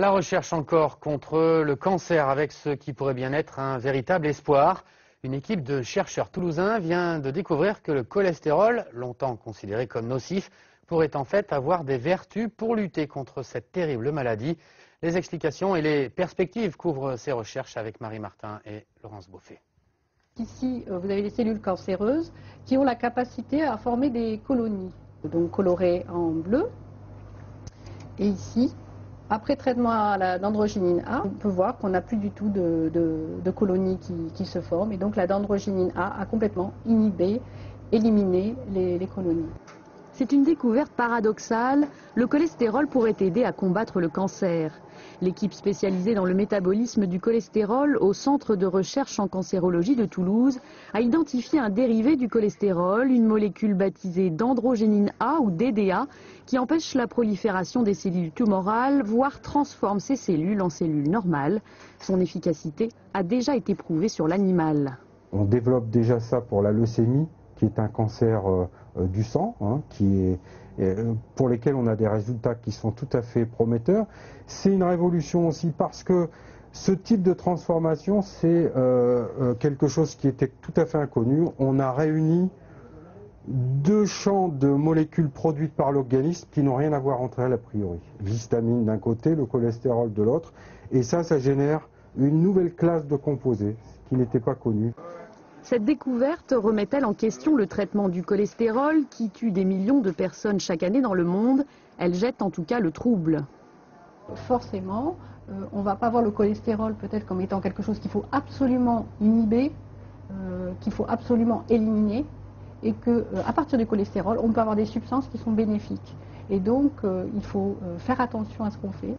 La recherche encore contre le cancer avec ce qui pourrait bien être un véritable espoir. Une équipe de chercheurs toulousains vient de découvrir que le cholestérol, longtemps considéré comme nocif, pourrait en fait avoir des vertus pour lutter contre cette terrible maladie. Les explications et les perspectives couvrent ces recherches avec Marie Martin et Laurence Beaufet. Ici, vous avez des cellules cancéreuses qui ont la capacité à former des colonies, donc colorées en bleu. Et ici, après traitement à la dendrogyne A, on peut voir qu'on n'a plus du tout de colonies qui se forment. Et donc la dendrogyne A a complètement éliminé les colonies. C'est une découverte paradoxale. Le cholestérol pourrait aider à combattre le cancer. L'équipe spécialisée dans le métabolisme du cholestérol au Centre de recherche en cancérologie de Toulouse a identifié un dérivé du cholestérol, une molécule baptisée dendrogyne A ou DDA, qui empêche la prolifération des cellules tumorales, voire transforme ces cellules en cellules normales. Son efficacité a déjà été prouvée sur l'animal. On développe déjà ça pour la leucémie, qui est un cancer du sang, pour lesquels on a des résultats qui sont tout à fait prometteurs. C'est une révolution aussi parce que ce type de transformation, c'est quelque chose qui était tout à fait inconnu. On a réuni deux champs de molécules produites par l'organisme qui n'ont rien à voir entre elles a priori. L'histamine d'un côté, le cholestérol de l'autre, et ça génère une nouvelle classe de composés qui n'était pas connue. Cette découverte remet-elle en question le traitement du cholestérol qui tue des millions de personnes chaque année dans le monde? Elle jette en tout cas le trouble. Forcément, on ne va pas voir le cholestérol peut-être comme étant quelque chose qu'il faut absolument inhiber, qu'il faut absolument éliminer, et qu'à partir du cholestérol, on peut avoir des substances qui sont bénéfiques. Et donc, il faut faire attention à ce qu'on fait.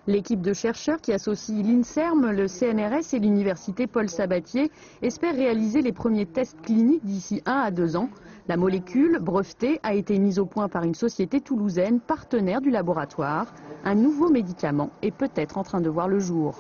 L'équipe de chercheurs qui associe l'INSERM, le CNRS et l'université Paul Sabatier espère réaliser les premiers tests cliniques d'ici 1 à 2 ans. La molécule, brevetée, a été mise au point par une société toulousaine partenaire du laboratoire. Un nouveau médicament est peut-être en train de voir le jour.